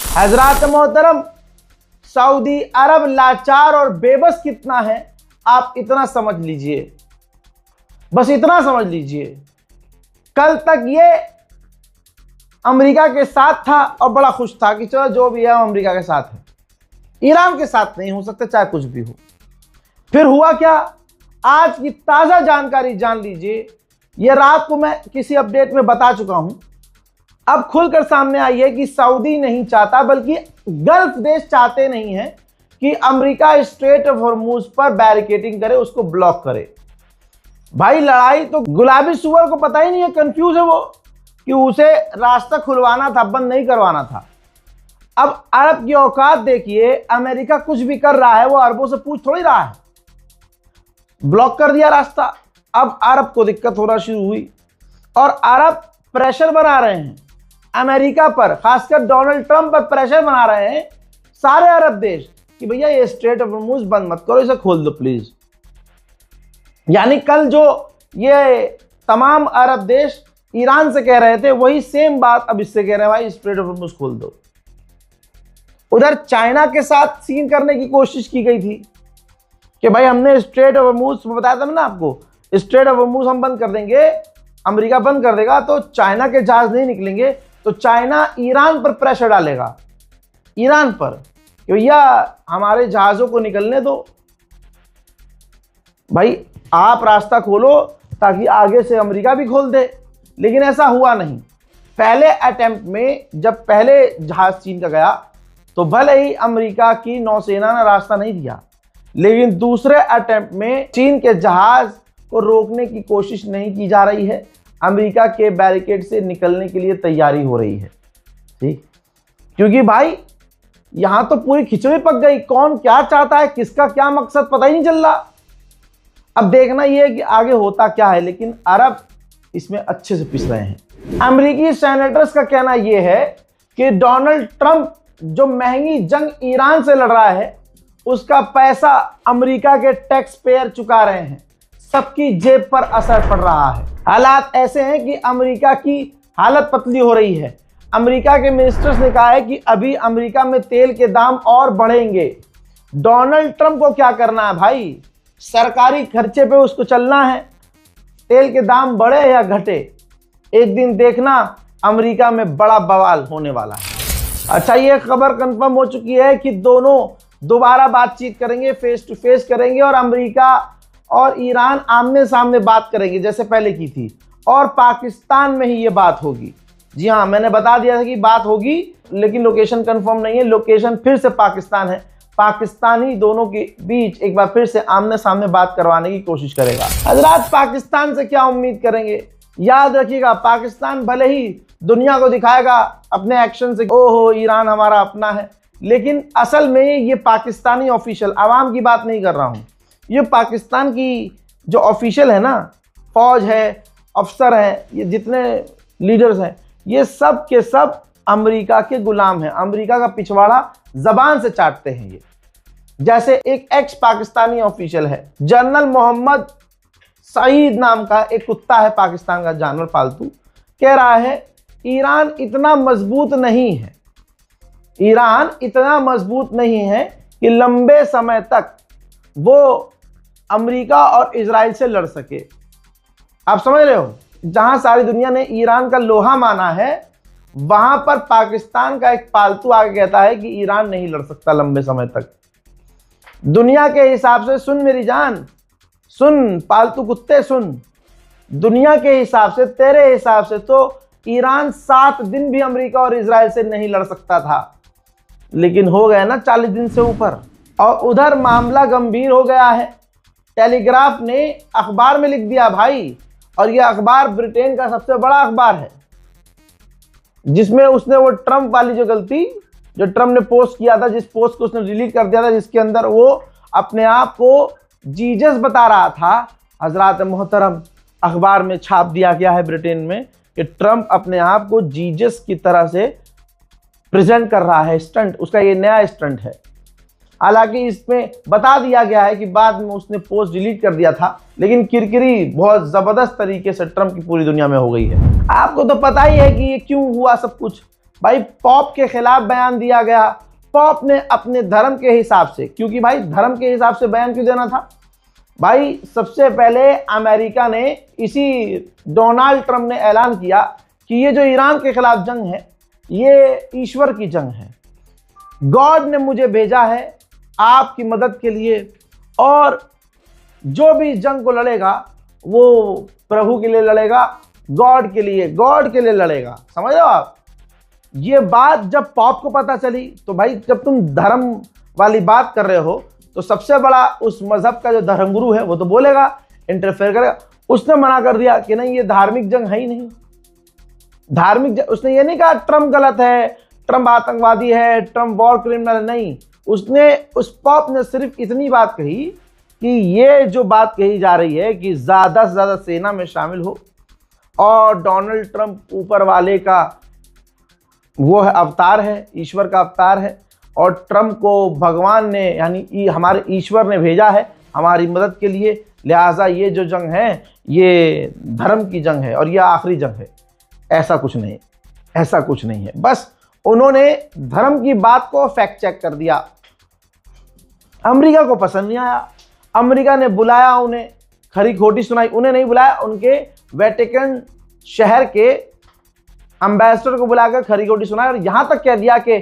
हजरात मोहतरम, सऊदी अरब लाचार और बेबस कितना है आप इतना समझ लीजिए, बस इतना समझ लीजिए। कल तक ये अमेरिका के साथ था और बड़ा खुश था कि चलो जो भी है अमेरिका के साथ है, ईरान के साथ नहीं हो सकता चाहे कुछ भी हो। फिर हुआ क्या, आज की ताजा जानकारी जान लीजिए। यह रात को मैं किसी अपडेट में बता चुका हूं, अब खुलकर सामने आई है कि सऊदी नहीं चाहता बल्कि गल्फ देश चाहते नहीं है कि अमेरिका स्ट्रेट ऑफ हॉर्मूज पर बैरिकेडिंग करे, उसको ब्लॉक करे। भाई लड़ाई तो गुलाबी सुअर को पता ही नहीं है, कंफ्यूज है वो कि उसे रास्ता खुलवाना था, बंद नहीं करवाना था। अब अरब की औकात देखिए, अमेरिका कुछ भी कर रहा है वो अरबों से पूछ थोड़ी रहा है, ब्लॉक कर दिया रास्ता। अब अरब को दिक्कत होना शुरू हुई और अरब प्रेशर बना रहे हैं अमेरिका पर, खासकर डोनाल्ड ट्रंप पर प्रेशर बना रहे हैं सारे अरब देश कि भैया ये स्ट्रेट ऑफ हॉर्मूज बंद मत करो, इसे खोल दो प्लीज। यानी कल जो ये तमाम अरब देश ईरान से कह रहे थे वही सेम बात अब इससे कह रहे हैं, भाई स्ट्रेट ऑफ हॉर्मूज खोल दो। उधर चाइना के साथ सीन करने की कोशिश की गई थी कि भाई हमने स्ट्रेट ऑफ हॉर्मूज बताया था ना आपको, स्ट्रेट ऑफ हॉर्मूज हम बंद कर देंगे, अमेरिका बंद कर देगा तो चाइना के जहाज नहीं निकलेंगे, तो चाइना ईरान पर प्रेशर डालेगा, ईरान पर कि भैया हमारे जहाजों को निकलने दो, भाई आप रास्ता खोलो ताकि आगे से अमेरिका भी खोल दे। लेकिन ऐसा हुआ नहीं। पहले अटेम्प्ट में जब पहले जहाज चीन का गया तो भले ही अमेरिका की नौसेना ने रास्ता नहीं दिया, लेकिन दूसरे अटेम्प्ट में चीन के जहाज को रोकने की कोशिश नहीं की जा रही है, अमेरिका के बैरिकेड से निकलने के लिए तैयारी हो रही है। ठीक, क्योंकि भाई यहां तो पूरी खिचड़ी पक गई, कौन क्या चाहता है, किसका क्या मकसद पता ही नहीं चल रहा। अब देखना यह है कि आगे होता क्या है, लेकिन अरब इसमें अच्छे से पिस रहे हैं। अमेरिकी सेनेटर्स का कहना यह है कि डोनाल्ड ट्रंप जो महंगी जंग ईरान से लड़ रहा है उसका पैसा अमेरिका के टैक्स पेयर चुका रहे हैं, सबकी जेब पर असर पड़ रहा है। हालात ऐसे हैं कि अमेरिका की हालत पतली हो रही है। अमेरिका के मिनिस्टर्स ने कहा है कि अभी अमेरिका में तेल के दाम और बढ़ेंगे। डोनाल्ड ट्रंप को क्या करना है भाई, सरकारी खर्चे पे उसको चलना है, तेल के दाम बढ़े या घटे, एक दिन देखना अमेरिका में बड़ा बवाल होने वाला है। अच्छा, ये खबर कंफर्म हो चुकी है कि दोनों दोबारा बातचीत करेंगे, फेस टू फेस करेंगे और अमेरिका और ईरान आमने सामने बात करेंगे जैसे पहले की थी, और पाकिस्तान में ही ये बात होगी। जी हाँ, मैंने बता दिया था कि बात होगी, लेकिन लोकेशन कंफर्म नहीं है, लोकेशन फिर से पाकिस्तान है। पाकिस्तान ही दोनों के बीच एक बार फिर से आमने सामने बात करवाने की कोशिश करेगा। हजरात, पाकिस्तान से क्या उम्मीद करेंगे, याद रखिएगा पाकिस्तान भले ही दुनिया को दिखाएगा अपने एक्शन से ओहो ईरान हमारा अपना है, लेकिन असल में ये पाकिस्तानी ऑफिशियल, आवाम की बात नहीं कर रहा हूँ, ये पाकिस्तान की जो ऑफिशियल है ना, फौज है, अफसर हैं, ये जितने लीडर्स हैं, ये सब के सब अमेरिका के गुलाम हैं, अमेरिका का पिछवाड़ा जबान से चाटते हैं। ये जैसे एक एक्स पाकिस्तानी ऑफिशियल है, जनरल मोहम्मद सईद नाम का एक कुत्ता है पाकिस्तान का जानवर पालतू, कह रहा है ईरान इतना मजबूत नहीं है, ईरान इतना मजबूत नहीं है कि लंबे समय तक वो अमेरिका और इजराइल से लड़ सके। आप समझ रहे हो, जहां सारी दुनिया ने ईरान का लोहा माना है, वहां पर पाकिस्तान का एक पालतू आके कहता है कि ईरान नहीं लड़ सकता लंबे समय तक। दुनिया के हिसाब से, सुन मेरी जान, सुन पालतू कुत्ते सुन, दुनिया के हिसाब से, तेरे हिसाब से तो ईरान 7 दिन भी अमेरिका और इजराइल से नहीं लड़ सकता था, लेकिन हो गया ना 40 दिन से ऊपर। और उधर मामला गंभीर हो गया है। टेलीग्राफ ने अखबार में लिख दिया भाई, और यह अखबार ब्रिटेन का सबसे बड़ा अखबार है, जिसमें उसने वो ट्रंप वाली जो गलती जो ट्रंप ने पोस्ट किया था, जिस पोस्ट को उसने डिलीट कर दिया था, जिसके अंदर वो अपने आप को जीजस बता रहा था, हजरात मोहतरम अखबार में छाप दिया गया है ब्रिटेन में कि ट्रंप अपने आप को जीजस की तरह से प्रेजेंट कर रहा है। स्टंट उसका ये नया स्टंट है। हालांकि इसमें बता दिया गया है कि बाद में उसने पोस्ट डिलीट कर दिया था, लेकिन किरकिरी बहुत जबरदस्त तरीके से ट्रंप की पूरी दुनिया में हो गई है। आपको तो पता ही है कि ये क्यों हुआ सब कुछ। भाई पॉप के खिलाफ बयान दिया गया। पॉप ने अपने धर्म के हिसाब से, क्योंकि भाई धर्म के हिसाब से बयान क्यों देना था भाई, सबसे पहले अमेरिका ने, इसी डोनाल्ड ट्रंप ने ऐलान किया कि ये जो ईरान के खिलाफ जंग है ये ईश्वर की जंग है, गॉड ने मुझे भेजा है आपकी मदद के लिए, और जो भी जंग को लड़ेगा वो प्रभु के लिए लड़ेगा, गॉड के लिए लड़ेगा। समझ लो आप। ये बात जब पॉप को पता चली तो भाई जब तुम धर्म वाली बात कर रहे हो तो सबसे बड़ा उस मजहब का जो धर्मगुरु है वो तो बोलेगा, इंटरफेयर करेगा। उसने मना कर दिया कि नहीं ये धार्मिक जंग है ही नहीं। धार्मिक जंग, उसने ये नहीं कहा ट्रम्प गलत है, ट्रम्प आतंकवादी है, ट्रम्प वॉर क्रिमिनल है, नहीं। उसने, उस पॉप ने सिर्फ इतनी बात कही कि ये जो बात कही जा रही है कि ज़्यादा से ज़्यादा सेना में शामिल हो, और डोनाल्ड ट्रंप ऊपर वाले का वो है, अवतार है, ईश्वर का अवतार है, और ट्रंप को भगवान ने यानी हमारे ईश्वर ने भेजा है हमारी मदद के लिए, लिहाजा ये जो जंग है ये धर्म की जंग है और ये आखिरी जंग है। ऐसा कुछ नहीं, ऐसा कुछ नहीं है। बस उन्होंने धर्म की बात को फैक्ट चेक कर दिया। अमेरिका को पसंद नहीं आया, अमेरिका ने बुलाया उन्हें, खरी खोटी सुनाई, उन्हें नहीं बुलाया, उनके वेटिकन शहर के एम्बेसडर को बुलाकर खरी खोटी सुनाई, और यहां तक कह दिया कि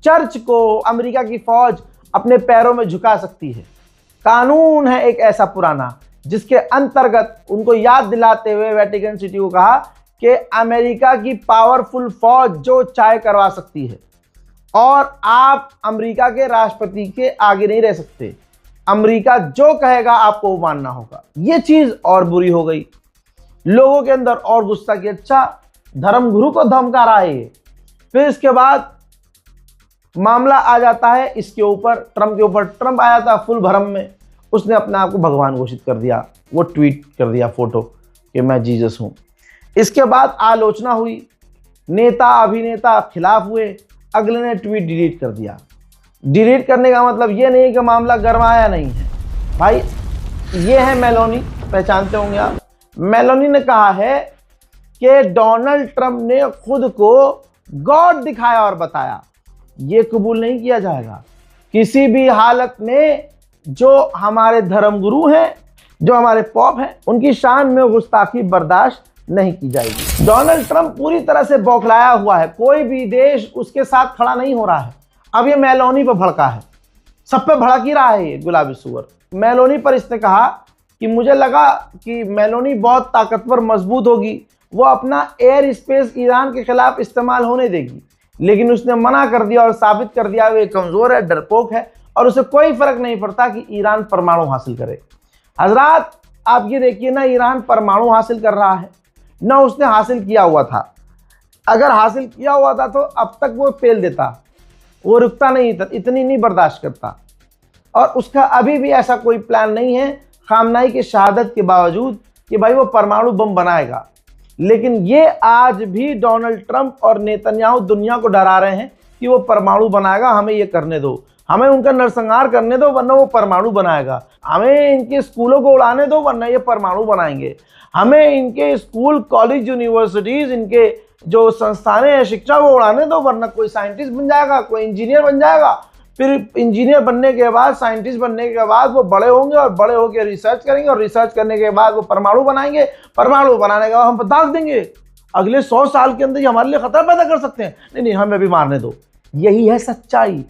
चर्च को अमेरिका की फौज अपने पैरों में झुका सकती है। कानून है एक ऐसा पुराना जिसके अंतर्गत उनको याद दिलाते हुए वेटिकन सिटी को कहा कि अमेरिका की पावरफुल फौज जो चाहे करवा सकती है, और आप अमेरिका के राष्ट्रपति के आगे नहीं रह सकते, अमेरिका जो कहेगा आपको वो मानना होगा। ये चीज और बुरी हो गई, लोगों के अंदर और गुस्सा कि अच्छा धर्मगुरु को धमका रहा है ये। फिर इसके बाद मामला आ जाता है इसके ऊपर, ट्रंप के ऊपर। ट्रंप आया था फुल भरम में, उसने अपने आप को भगवान घोषित कर दिया, वो ट्वीट कर दिया फोटो कि मैं जीसस हूं। इसके बाद आलोचना हुई, नेता अभिनेता खिलाफ हुए, अगले ने ट्वीट डिलीट कर दिया। डिलीट करने का मतलब ये नहीं कि मामला गरमाया नहीं है भाई। ये है मेलोनी, पहचानते होंगे आप। मेलोनी ने कहा है कि डोनाल्ड ट्रंप ने खुद को गॉड दिखाया और बताया। ये कबूल नहीं किया जाएगा किसी भी हालत में। जो हमारे धर्मगुरु हैं, जो हमारे पॉप हैं, उनकी शान में गुस्ताखी बर्दाश्त नहीं की जाएगी। डोनाल्ड ट्रंप पूरी तरह से बौखलाया हुआ है, कोई भी देश उसके साथ खड़ा नहीं हो रहा है। अब ये मेलोनी पर भड़का है, सब पे भड़क ही रहा है ये गुलाबी सुअर। मेलोनी पर इसने कहा कि मुझे लगा कि मेलोनी बहुत ताकतवर मजबूत होगी, वो अपना एयर स्पेस ईरान के खिलाफ इस्तेमाल होने देगी, लेकिन उसने मना कर दिया और साबित कर दिया वो कमजोर है, डरपोक है, और उसे कोई फर्क नहीं पड़ता कि ईरान परमाणु हासिल करे। हजरात आप ये देखिए ना, ईरान परमाणु हासिल कर रहा है, ना उसने हासिल किया हुआ था। अगर हासिल किया हुआ था तो अब तक वो पेल देता, वो रुकता नहीं, इतनी नहीं बर्दाश्त करता। और उसका अभी भी ऐसा कोई प्लान नहीं है, खामनाई की शहादत के बावजूद, कि भाई वो परमाणु बम बनाएगा। लेकिन ये आज भी डोनाल्ड ट्रंप और नेतन्याहू दुनिया को डरा रहे हैं कि वो परमाणु बनाएगा, हमें ये करने दो, हमें उनका नरसंहार करने दो वरना वो परमाणु बनाएगा, हमें इनके स्कूलों को उड़ाने दो वरना ये परमाणु बनाएंगे, हमें इनके स्कूल कॉलेज यूनिवर्सिटीज, इनके जो संस्थानें हैं शिक्षा को उड़ाने दो वरना कोई साइंटिस्ट बन जाएगा, कोई इंजीनियर बन जाएगा। फिर इंजीनियर बनने के बाद, साइंटिस्ट बनने के बाद वो बड़े होंगे और बड़े होकर रिसर्च करेंगे, और रिसर्च करने के बाद वो परमाणु बनाएंगे, परमाणु बनाने के बाद हम बता देंगे अगले 100 साल के अंदर ये हमारे लिए खतरा पैदा कर सकते हैं, नहीं नहीं हमें भी मारने दो। यही है सच्चाई,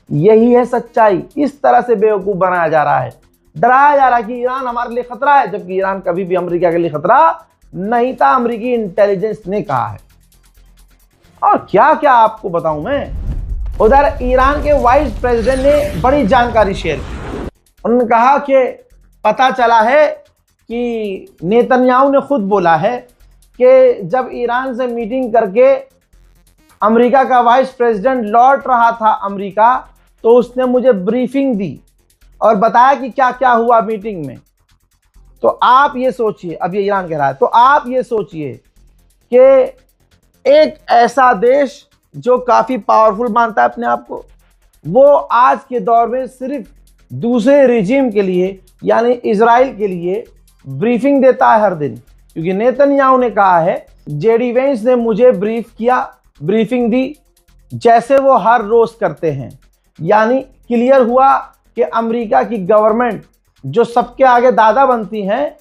यही है सच्चाई। इस तरह से बेवकूफ बनाया जा रहा है, डराया जा रहा है कि ईरान हमारे लिए खतरा है, जबकि ईरान कभी भी अमेरिका के लिए खतरा नहीं था, अमेरिकी इंटेलिजेंस ने कहा है। और क्या क्या आपको बताऊं मैं। उधर ईरान के वाइस प्रेसिडेंट ने बड़ी जानकारी शेयर की। उन्होंने कहा कि पता चला है कि नेतन्याहू ने खुद बोला है कि जब ईरान से मीटिंग करके अमेरिका का वाइस प्रेसिडेंट लौट रहा था अमेरिका, तो उसने मुझे ब्रीफिंग दी और बताया कि क्या क्या हुआ मीटिंग में। तो आप ये सोचिए, अब ये ईरान कह रहा है, तो आप ये सोचिए कि एक ऐसा देश जो काफी पावरफुल मानता है अपने आप को, वो आज के दौर में सिर्फ दूसरे रिजीम के लिए यानी इजराइल के लिए ब्रीफिंग देता है हर दिन। क्योंकि नेतन्याहू ने कहा है, जेडी वेंस ने मुझे ब्रीफ किया ब्रीफिंग दी जैसे वो हर रोज करते हैं। यानी क्लियर हुआ कि अमेरिका की गवर्नमेंट जो सबके आगे दादा बनती हैं,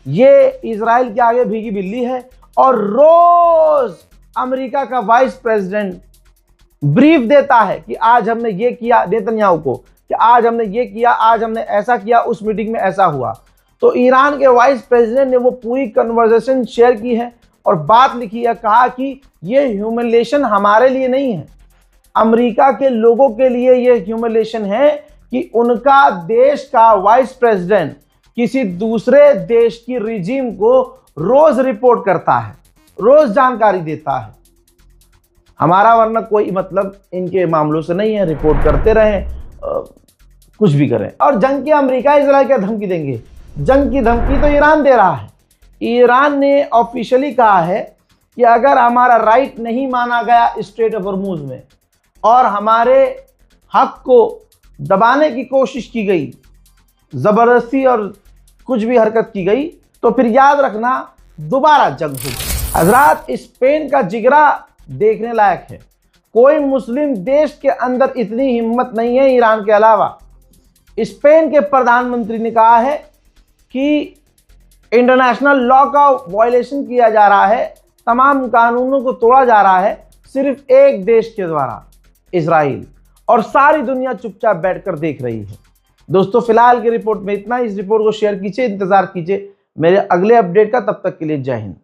ये इजराइल के आगे भीगी बिल्ली है। और रोज अमेरिका का वाइस प्रेसिडेंट ब्रीफ देता है कि आज हमने ये किया, नेतन्याहू को, कि आज हमने ये किया, आज हमने ऐसा किया, उस मीटिंग में ऐसा हुआ। तो ईरान के वाइस प्रेसिडेंट ने वो पूरी कन्वर्सेशन शेयर की है और बात लिखी है, कहा कि ये ह्यूमिलिएशन हमारे लिए नहीं है, अमेरिका के लोगों के लिए ये ह्यूमिलिएशन है कि उनका देश का वाइस प्रेसिडेंट किसी दूसरे देश की रिजीम को रोज रिपोर्ट करता है, रोज जानकारी देता है। हमारा वरना कोई मतलब इनके मामलों से नहीं है, रिपोर्ट करते रहें, कुछ भी करें। और जंग की अमेरिका इजराइल क्या धमकी देंगे? जंग की धमकी तो ईरान दे रहा है। ईरान ने ऑफिशियली कहा है कि अगर हमारा राइट नहीं माना गया स्ट्रेट ऑफ हॉर्मुज में और हमारे हक को दबाने की कोशिश की गई, जबरदस्ती और कुछ भी हरकत की गई, तो फिर याद रखना दोबारा जंग होगी। हजरात, स्पेन का जिगरा देखने लायक है। कोई मुस्लिम देश के अंदर इतनी हिम्मत नहीं है ईरान के अलावा। स्पेन के प्रधानमंत्री ने कहा है कि इंटरनेशनल लॉ का वायलेशन किया जा रहा है, तमाम कानूनों को तोड़ा जा रहा है सिर्फ एक देश के द्वारा, इजराइल, और सारी दुनिया चुपचाप बैठकर देख रही है। दोस्तों, फिलहाल की रिपोर्ट में इतना। इस रिपोर्ट को शेयर कीजिए, इंतजार कीजिए मेरे अगले अपडेट का। तब तक के लिए जय हिंद।